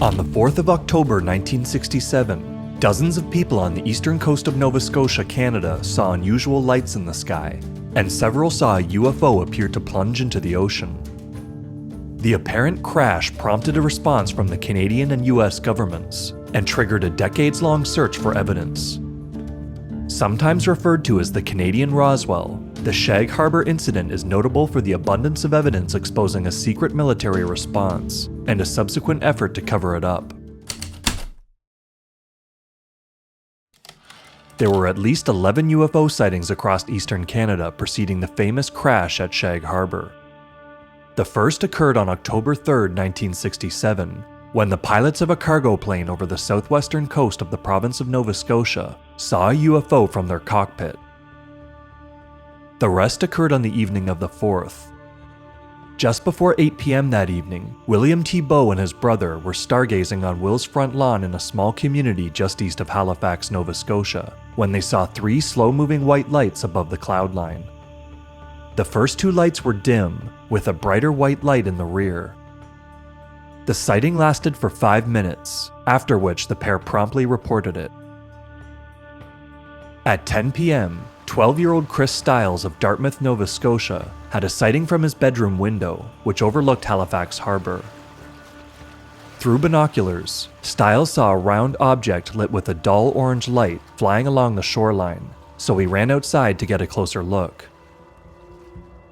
On the 4th of October 1967, dozens of people on the eastern coast of Nova Scotia, Canada saw unusual lights in the sky, and several saw a UFO appear to plunge into the ocean. The apparent crash prompted a response from the Canadian and US governments, and triggered a decades-long search for evidence. Sometimes referred to as the Canadian Roswell, the Shag Harbour incident is notable for the abundance of evidence exposing a secret military response, and a subsequent effort to cover it up. There were at least 11 UFO sightings across eastern Canada preceding the famous crash at Shag Harbour. The first occurred on October 3, 1967, when the pilots of a cargo plane over the southwestern coast of the province of Nova Scotia saw a UFO from their cockpit. The rest occurred on the evening of the 4th. Just before 8 p.m. that evening, William T. Bowe and his brother were stargazing on Will's front lawn in a small community just east of Halifax, Nova Scotia, when they saw 3 slow-moving white lights above the cloud line. The first 2 lights were dim, with a brighter white light in the rear. The sighting lasted for 5 minutes, after which the pair promptly reported it. At 10 p.m., 12-year-old Chris Stiles of Dartmouth, Nova Scotia, had a sighting from his bedroom window, which overlooked Halifax Harbour. Through binoculars, Stiles saw a round object lit with a dull orange light flying along the shoreline, so he ran outside to get a closer look.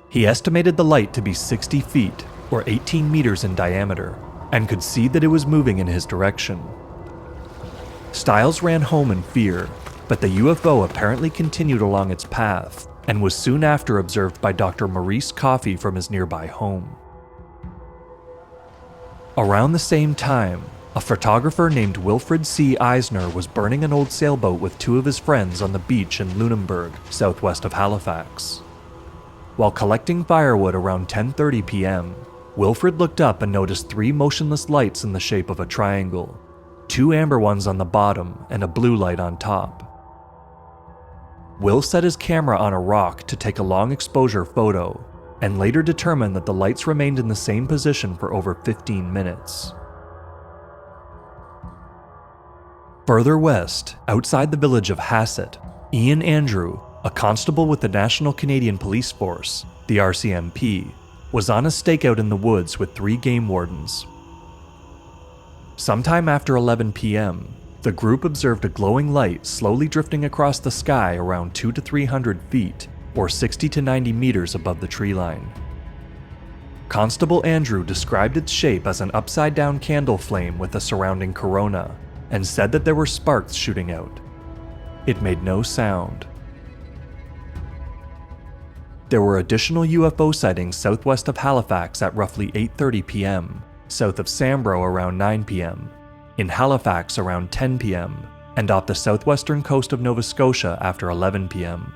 He estimated the light to be 60 feet, or 18 meters in diameter, and could see that it was moving in his direction. Stiles ran home in fear, but the UFO apparently continued along its path, and was soon after observed by Dr. Maurice Coffey from his nearby home. Around the same time, a photographer named Wilfred C. Eisner was burning an old sailboat with 2 of his friends on the beach in Lunenburg, southwest of Halifax. While collecting firewood around 10:30 p.m., Wilfred looked up and noticed 3 motionless lights in the shape of a triangle, 2 amber ones on the bottom and a blue light on top. Will set his camera on a rock to take a long exposure photo, and later determined that the lights remained in the same position for over 15 minutes. Further west, outside the village of Hassett, Ian Andrew, a constable with the National Canadian Police Force, the RCMP, was on a stakeout in the woods with 3 game wardens. Sometime after 11 p.m., the group observed a glowing light slowly drifting across the sky around 200 to 300 feet, or 60 to 90 meters above the tree line. Constable Andrew described its shape as an upside-down candle flame with a surrounding corona, and said that there were sparks shooting out. It made no sound. There were additional UFO sightings southwest of Halifax at roughly 8:30 p.m., south of Sambro around 9 p.m., in Halifax around 10 p.m., and off the southwestern coast of Nova Scotia after 11 p.m.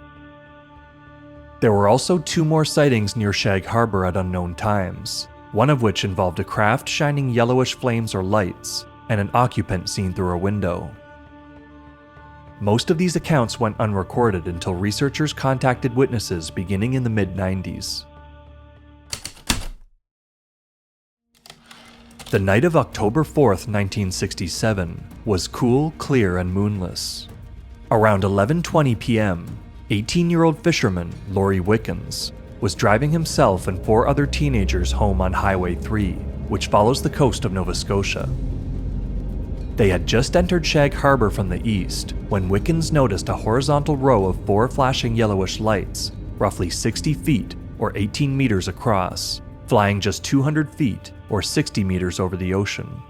There were also 2 more sightings near Shag Harbour at unknown times, one of which involved a craft shining yellowish flames or lights, and an occupant seen through a window. Most of these accounts went unrecorded until researchers contacted witnesses beginning in the mid-90s. The night of October 4th, 1967, was cool, clear, and moonless. Around 11:20 p.m., 18-year-old fisherman Laurie Wickens was driving himself and 4 other teenagers home on Highway 3, which follows the coast of Nova Scotia. They had just entered Shag Harbour from the east when Wickens noticed a horizontal row of 4 flashing yellowish lights, roughly 60 feet or 18 meters across, flying just 200 feet or 60 meters over the ocean.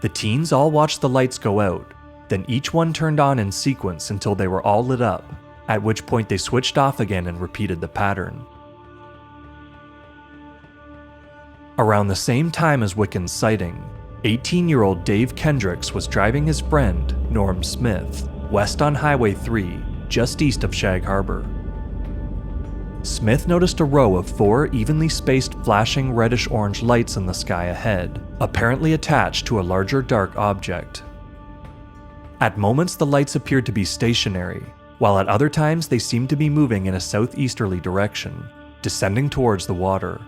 The teens all watched the lights go out, then each one turned on in sequence until they were all lit up, at which point they switched off again and repeated the pattern. Around the same time as Wickens' sighting, 18-year-old Dave Kendricks was driving his friend, Norm Smith, west on Highway 3, just east of Shag Harbour. Smith noticed a row of 4 evenly spaced flashing reddish-orange lights in the sky ahead, apparently attached to a larger dark object. At moments the lights appeared to be stationary, while at other times they seemed to be moving in a southeasterly direction, descending towards the water.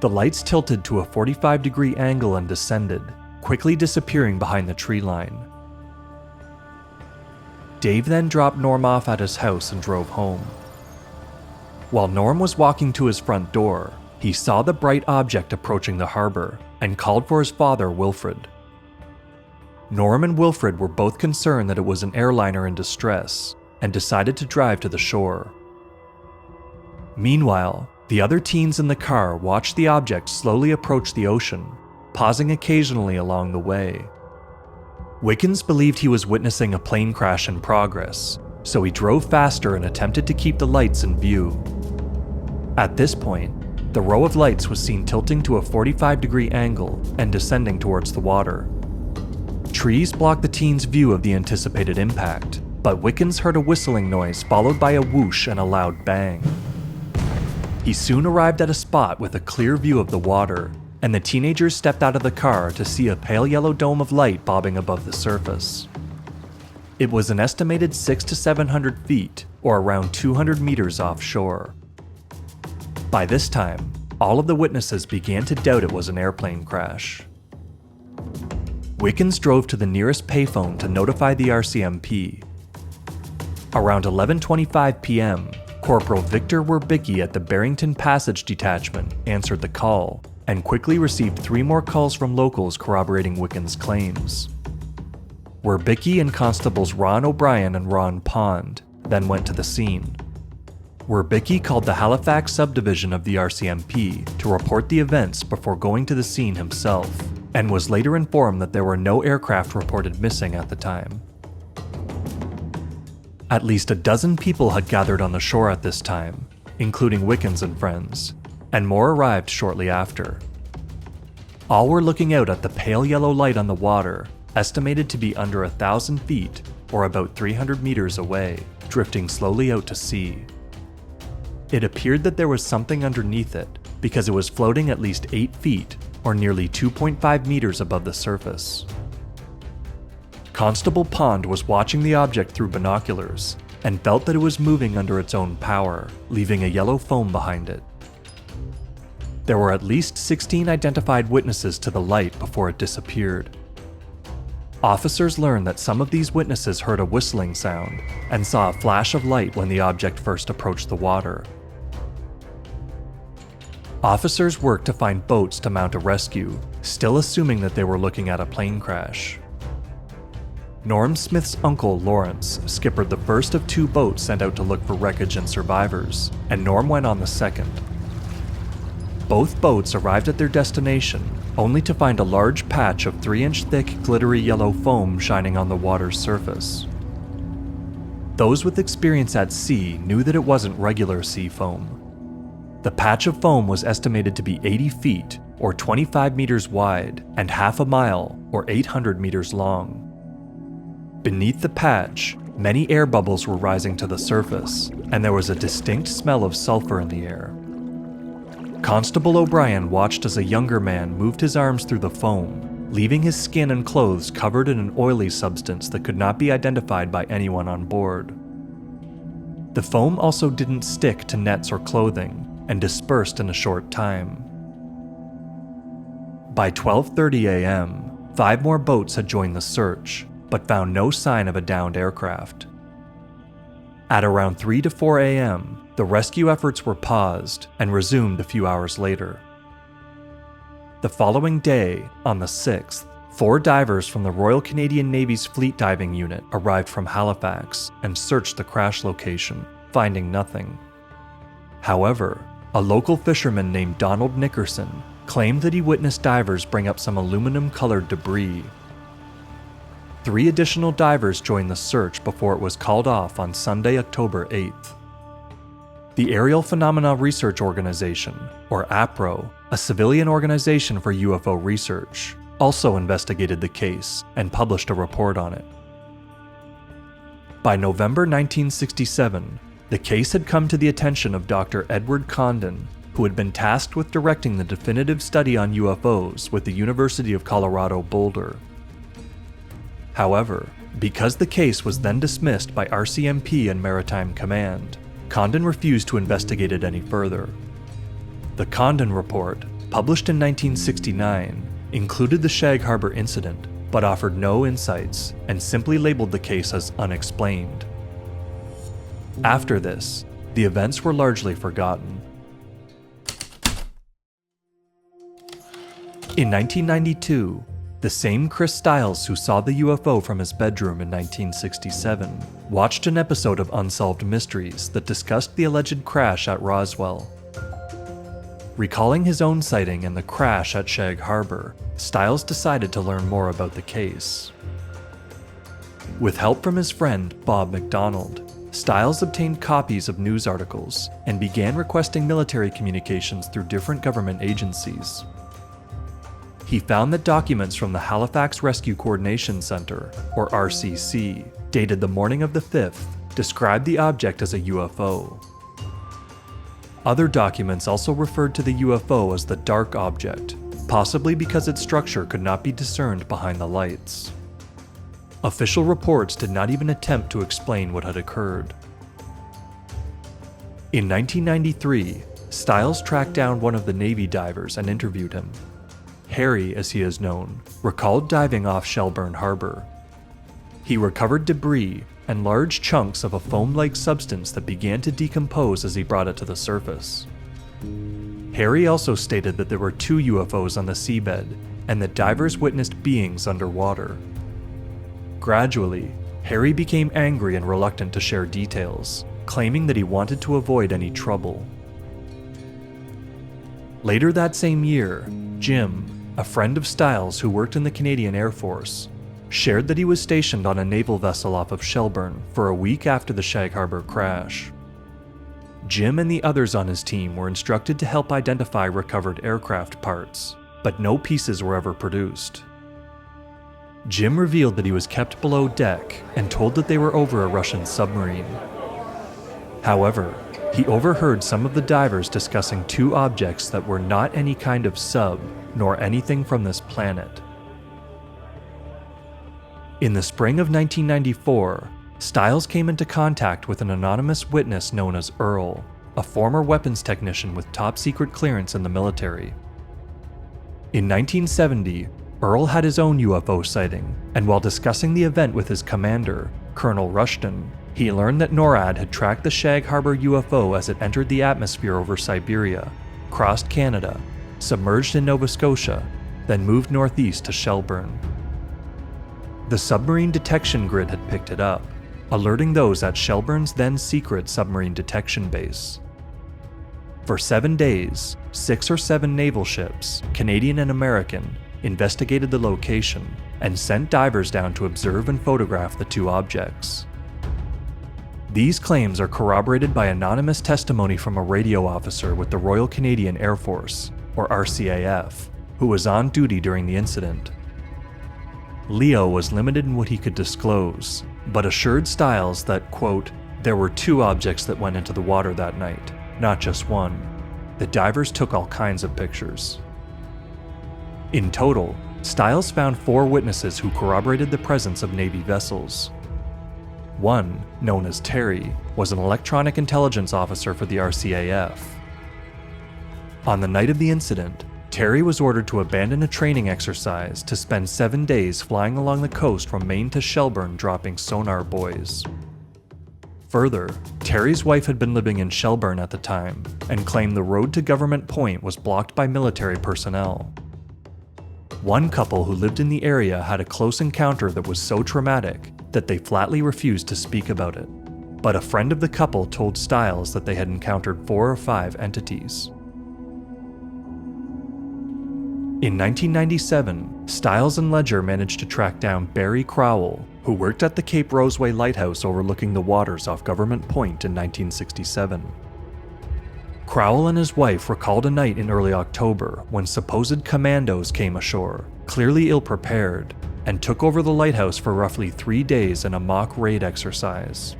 The lights tilted to a 45-degree angle and descended, quickly disappearing behind the tree line. Dave then dropped Norm off at his house and drove home. While Norm was walking to his front door, he saw the bright object approaching the harbor and called for his father, Wilfred. Norm and Wilfred were both concerned that it was an airliner in distress and decided to drive to the shore. Meanwhile, the other teens in the car watched the object slowly approach the ocean, pausing occasionally along the way. Wickens believed he was witnessing a plane crash in progress, so he drove faster and attempted to keep the lights in view. At this point, the row of lights was seen tilting to a 45-degree angle and descending towards the water. Trees blocked the teens' view of the anticipated impact, but Wickens heard a whistling noise followed by a whoosh and a loud bang. He soon arrived at a spot with a clear view of the water, and the teenagers stepped out of the car to see a pale yellow dome of light bobbing above the surface. It was an estimated 600 to 700 feet, or around 200 meters offshore. By this time, all of the witnesses began to doubt it was an airplane crash. Wickens drove to the nearest payphone to notify the RCMP. Around 11:25 p.m., Corporal Victor Werbicki at the Barrington Passage Detachment answered the call and quickly received 3 more calls from locals corroborating Wickens' claims. Werbicki and Constables Ron O'Brien and Ron Pond then went to the scene. Werbicki called the Halifax subdivision of the RCMP to report the events before going to the scene himself, and was later informed that there were no aircraft reported missing at the time. At least a dozen people had gathered on the shore at this time, including Wickens and friends, and more arrived shortly after. All were looking out at the pale yellow light on the water, estimated to be under 1,000 feet, or about 300 meters away, drifting slowly out to sea. It appeared that there was something underneath it, because it was floating at least 8 feet, or nearly 2.5 meters above the surface. Constable Pond was watching the object through binoculars, and felt that it was moving under its own power, leaving a yellow foam behind it. There were at least 16 identified witnesses to the light before it disappeared. Officers learned that some of these witnesses heard a whistling sound and saw a flash of light when the object first approached the water. Officers worked to find boats to mount a rescue, still assuming that they were looking at a plane crash. Norm Smith's uncle, Lawrence, skippered the first of 2 boats sent out to look for wreckage and survivors, and Norm went on the second. Both boats arrived at their destination, only to find a large patch of 3-inch thick glittery yellow foam shining on the water's surface. Those with experience at sea knew that it wasn't regular sea foam. The patch of foam was estimated to be 80 feet, or 25 meters wide, and half a mile, or 800 meters long. Beneath the patch, many air bubbles were rising to the surface, and there was a distinct smell of sulfur in the air. Constable O'Brien watched as a younger man moved his arms through the foam, leaving his skin and clothes covered in an oily substance that could not be identified by anyone on board. The foam also didn't stick to nets or clothing, and dispersed in a short time. By 12:30 a.m., 5 more boats had joined the search, but found no sign of a downed aircraft. At around 3 to 4 a.m., the rescue efforts were paused and resumed a few hours later. The following day, on the 6th, 4 divers from the Royal Canadian Navy's Fleet Diving Unit arrived from Halifax and searched the crash location, finding nothing. However, a local fisherman named Donald Nickerson claimed that he witnessed divers bring up some aluminum-colored debris. 3 additional divers joined the search before it was called off on Sunday, October 8th. The Aerial Phenomena Research Organization, or APRO, a civilian organization for UFO research, also investigated the case and published a report on it. By November 1967, the case had come to the attention of Dr. Edward Condon, who had been tasked with directing the definitive study on UFOs with the University of Colorado Boulder. However, because the case was then dismissed by RCMP and Maritime Command, Condon refused to investigate it any further. The Condon Report, published in 1969, included the Shag Harbour incident, but offered no insights and simply labeled the case as unexplained. After this, the events were largely forgotten. In 1992, the same Chris Stiles who saw the UFO from his bedroom in 1967 watched an episode of Unsolved Mysteries that discussed the alleged crash at Roswell. Recalling his own sighting and the crash at Shag Harbour, Stiles decided to learn more about the case. With help from his friend Bob McDonald, Stiles obtained copies of news articles and began requesting military communications through different government agencies. He found that documents from the Halifax Rescue Coordination Center, or RCC, dated the morning of the 5th, described the object as a UFO. Other documents also referred to the UFO as the dark object, possibly because its structure could not be discerned behind the lights. Official reports did not even attempt to explain what had occurred. In 1993, Stiles tracked down one of the Navy divers and interviewed him. Harry, as he is known, recalled diving off Shelburne Harbor. He recovered debris and large chunks of a foam-like substance that began to decompose as he brought it to the surface. Harry also stated that there were 2 UFOs on the seabed and that divers witnessed beings underwater. Gradually, Harry became angry and reluctant to share details, claiming that he wanted to avoid any trouble. Later that same year, Jim, a friend of Stiles who worked in the Canadian Air Force, shared that he was stationed on a naval vessel off of Shelburne for a week after the Shag Harbour crash. Jim and the others on his team were instructed to help identify recovered aircraft parts, but no pieces were ever produced. Jim revealed that he was kept below deck and told that they were over a Russian submarine. However, he overheard some of the divers discussing 2 objects that were not any kind of sub, nor anything from this planet. In the spring of 1994, Stiles came into contact with an anonymous witness known as Earl, a former weapons technician with top-secret clearance in the military. In 1970, Earl had his own UFO sighting, and while discussing the event with his commander, Colonel Rushton, he learned that NORAD had tracked the Shag Harbour UFO as it entered the atmosphere over Siberia, crossed Canada, submerged in Nova Scotia, then moved northeast to Shelburne. The submarine detection grid had picked it up, alerting those at Shelburne's then secret submarine detection base. For 7 days, 6 or 7 naval ships, Canadian and American, investigated the location and sent divers down to observe and photograph the 2 objects. These claims are corroborated by anonymous testimony from a radio officer with the Royal Canadian Air Force, or RCAF, who was on duty during the incident. Leo was limited in what he could disclose, but assured Stiles that, quote, there were 2 objects that went into the water that night, not just one. The divers took all kinds of pictures. In total, Stiles found 4 witnesses who corroborated the presence of Navy vessels. One, known as Terry, was an electronic intelligence officer for the RCAF. On the night of the incident, Terry was ordered to abandon a training exercise to spend 7 days flying along the coast from Maine to Shelburne dropping sonar buoys. Further, Terry's wife had been living in Shelburne at the time and claimed the road to Government Point was blocked by military personnel. One couple who lived in the area had a close encounter that was so traumatic that they flatly refused to speak about it, but a friend of the couple told Stiles that they had encountered 4 or 5 entities. In 1997, Stiles and Ledger managed to track down Barry Crowell, who worked at the Cape Roseway lighthouse overlooking the waters off Government Point in 1967. Crowell and his wife recalled a night in early October when supposed commandos came ashore, clearly ill-prepared, and took over the lighthouse for roughly 3 days in a mock raid exercise.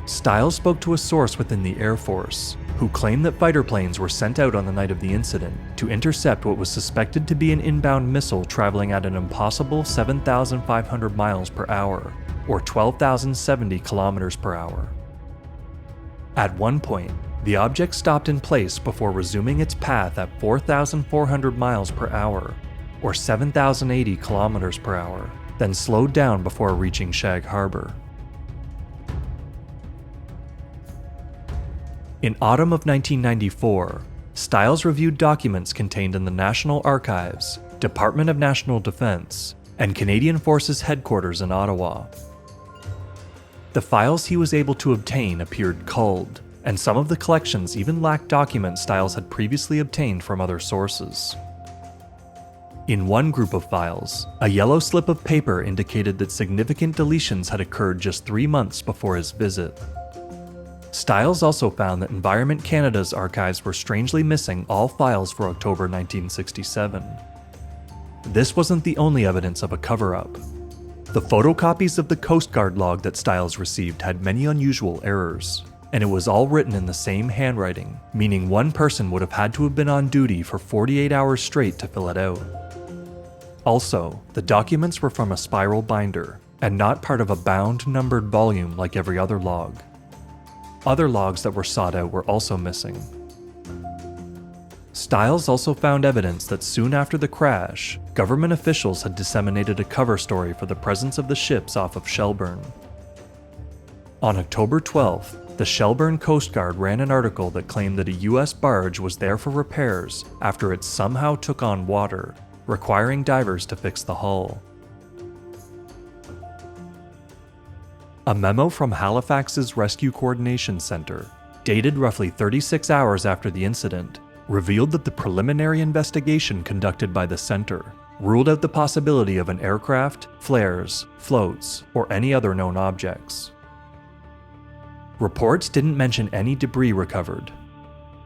Stiles spoke to a source within the Air Force, who claimed that fighter planes were sent out on the night of the incident to intercept what was suspected to be an inbound missile traveling at an impossible 7,500 miles per hour, or 12,070 kilometers per hour. At one point, The object stopped in place before resuming its path at 4,400 miles per hour, or 7,080 kilometers per hour, then slowed down before reaching Shag Harbour. In autumn of 1994, Stiles reviewed documents contained in the National Archives, Department of National Defence, and Canadian Forces Headquarters in Ottawa. The files he was able to obtain appeared culled, and some of the collections even lacked documents Stiles had previously obtained from other sources. In one group of files, a yellow slip of paper indicated that significant deletions had occurred just 3 months before his visit. Stiles also found that Environment Canada's archives were strangely missing all files for October 1967. This wasn't the only evidence of a cover-up. The photocopies of the Coast Guard log that Stiles received had many unusual errors, and it was all written in the same handwriting, meaning one person would have had to have been on duty for 48 hours straight to fill it out. Also, the documents were from a spiral binder, and not part of a bound, numbered volume like every other log. Other logs that were sought out were also missing. Stiles also found evidence that soon after the crash, government officials had disseminated a cover story for the presence of the ships off of Shelburne. On October 12th, the Shelburne Coast Guard ran an article that claimed that a US barge was there for repairs after it somehow took on water, requiring divers to fix the hull. A memo from Halifax's Rescue Coordination Center, dated roughly 36 hours after the incident, revealed that the preliminary investigation conducted by the center ruled out the possibility of an aircraft, flares, floats, or any other known objects. Reports didn't mention any debris recovered.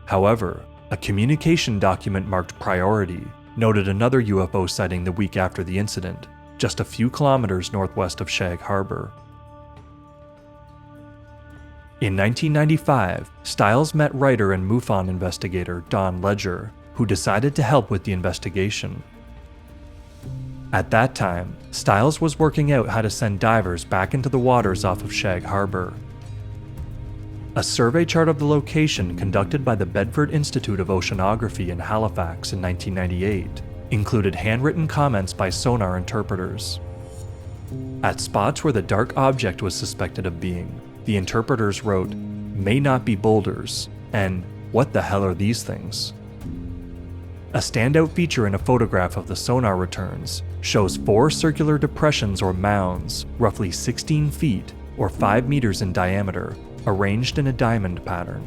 However, a communication document marked priority noted another UFO sighting the week after the incident, just a few kilometers northwest of Shag Harbour. In 1995, Stiles met writer and MUFON investigator Don Ledger, who decided to help with the investigation. At that time, Stiles was working out how to send divers back into the waters off of Shag Harbour. A survey chart of the location conducted by the Bedford Institute of Oceanography in Halifax in 1998 included handwritten comments by sonar interpreters. At spots where the dark object was suspected of being, the interpreters wrote, "May not be boulders," and "What the hell are these things?" A standout feature in a photograph of the sonar returns shows 4 circular depressions or mounds, roughly 16 feet or 5 meters in diameter, arranged in a diamond pattern.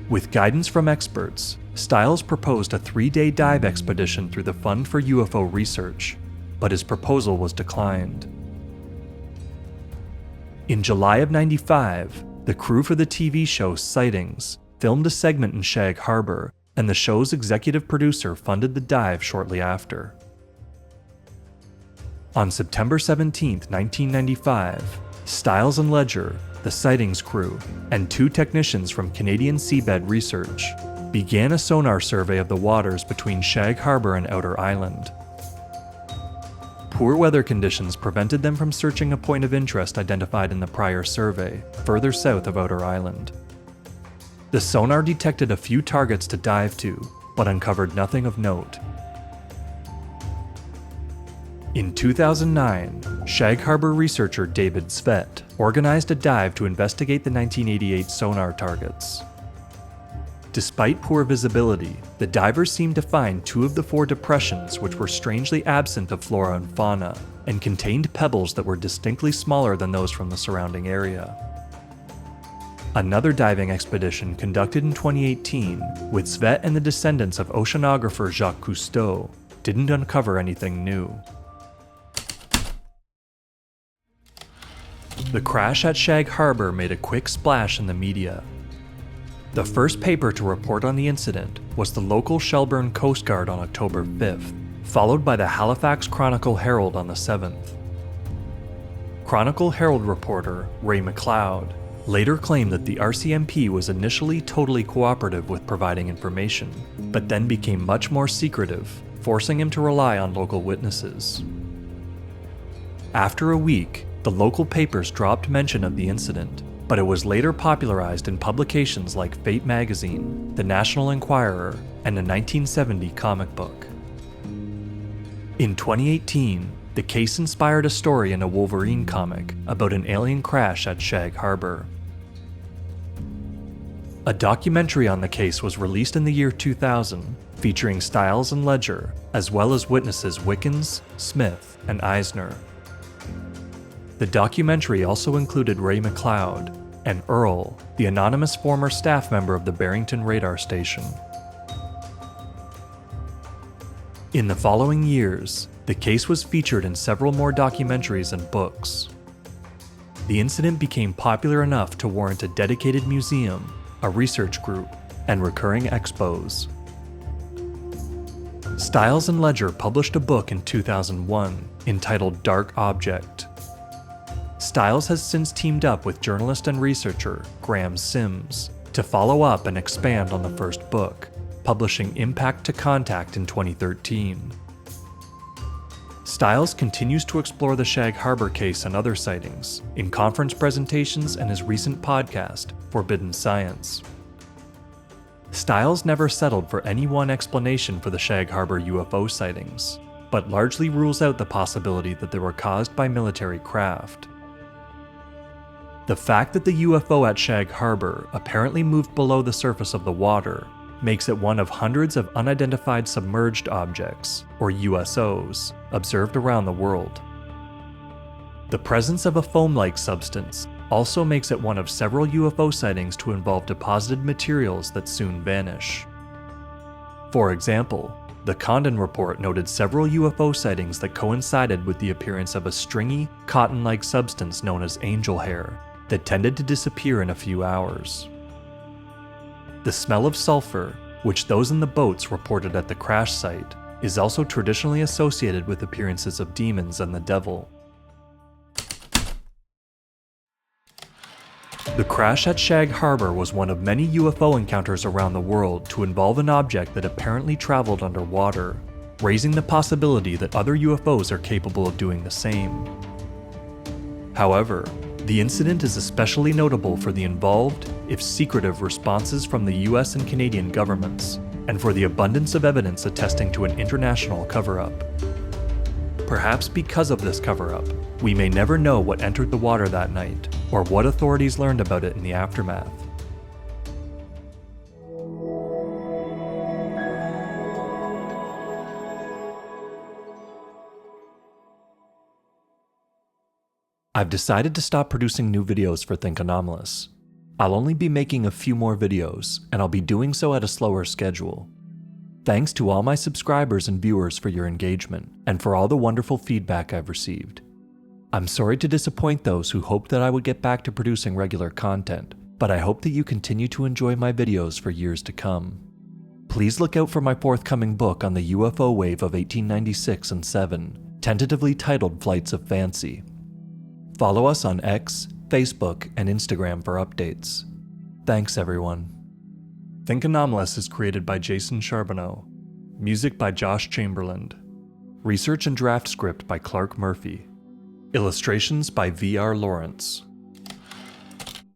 With guidance from experts, Stiles proposed a 3-day dive expedition through the Fund for UFO Research, but his proposal was declined. In July of '95, the crew for the TV show Sightings filmed a segment in Shag Harbour, and the show's executive producer funded the dive shortly after. On September 17, 1995, Stiles and Ledger, the Sightings crew, and 2 technicians from Canadian Seabed Research began a sonar survey of the waters between Shag Harbour and Outer Island. Poor weather conditions prevented them from searching a point of interest identified in the prior survey, further south of Outer Island. The sonar detected a few targets to dive to, but uncovered nothing of note. In 2009, Shag Harbour researcher David Svet organized a dive to investigate the 1988 sonar targets. Despite poor visibility, the divers seemed to find 2 of the 4 depressions which were strangely absent of flora and fauna, and contained pebbles that were distinctly smaller than those from the surrounding area. Another diving expedition conducted in 2018, with Svet and the descendants of oceanographer Jacques Cousteau, didn't uncover anything new. The crash at Shag Harbour made a quick splash in the media. The first paper to report on the incident was the local Shelburne Coast Guard on October 5th, followed by the Halifax Chronicle Herald on the 7th. Chronicle Herald reporter Ray McLeod later claimed that the RCMP was initially totally cooperative with providing information, but then became much more secretive, forcing him to rely on local witnesses. After a week, the local papers dropped mention of the incident, but it was later popularized in publications like Fate magazine, The National Enquirer, and a 1970 comic book. In 2018, the case inspired a story in a Wolverine comic about an alien crash at Shag Harbour. A documentary on the case was released in the year 2000, featuring Stiles and Ledger, as well as witnesses Wickens, Smith, and Eisner. The documentary also included Ray McLeod and Earl, the anonymous former staff member of the Barrington radar station. In the following years, the case was featured in several more documentaries and books. The incident became popular enough to warrant a dedicated museum, a research group, and recurring expos. Stiles and Ledger published a book in 2001 entitled Dark Object. Stiles has since teamed up with journalist and researcher Graham Sims to follow up and expand on the first book, publishing Impact to Contact in 2013. Stiles continues to explore the Shag Harbour case and other sightings in conference presentations and his recent podcast, Forbidden Science. Stiles never settled for any one explanation for the Shag Harbour UFO sightings, but largely rules out the possibility that they were caused by military craft. The fact that the UFO at Shag Harbour apparently moved below the surface of the water makes it one of hundreds of unidentified submerged objects, or USOs, observed around the world. The presence of a foam-like substance also makes it one of several UFO sightings to involve deposited materials that soon vanish. For example, the Condon report noted several UFO sightings that coincided with the appearance of a stringy, cotton-like substance known as angel hair that tended to disappear in a few hours. The smell of sulfur, which those in the boats reported at the crash site, is also traditionally associated with appearances of demons and the devil. The crash at Shag Harbour was one of many UFO encounters around the world to involve an object that apparently traveled underwater, raising the possibility that other UFOs are capable of doing the same. However, the incident is especially notable for the involved, if secretive, responses from the US and Canadian governments, and for the abundance of evidence attesting to an international cover-up. Perhaps because of this cover-up, we may never know what entered the water that night, or what authorities learned about it in the aftermath. I've decided to stop producing new videos for Think Anomalous. I'll only be making a few more videos, and I'll be doing so at a slower schedule. Thanks to all my subscribers and viewers for your engagement, and for all the wonderful feedback I've received. I'm sorry to disappoint those who hoped that I would get back to producing regular content, but I hope that you continue to enjoy my videos for years to come. Please look out for my forthcoming book on the UFO wave of 1896 and 7, tentatively titled Flights of Fancy. Follow us on X, Facebook, and Instagram for updates. Thanks, everyone. Think Anomalous is created by Jason Charbonneau. Music by Josh Chamberlain. Research and draft script by Clark Murphy. Illustrations by VR Lawrence.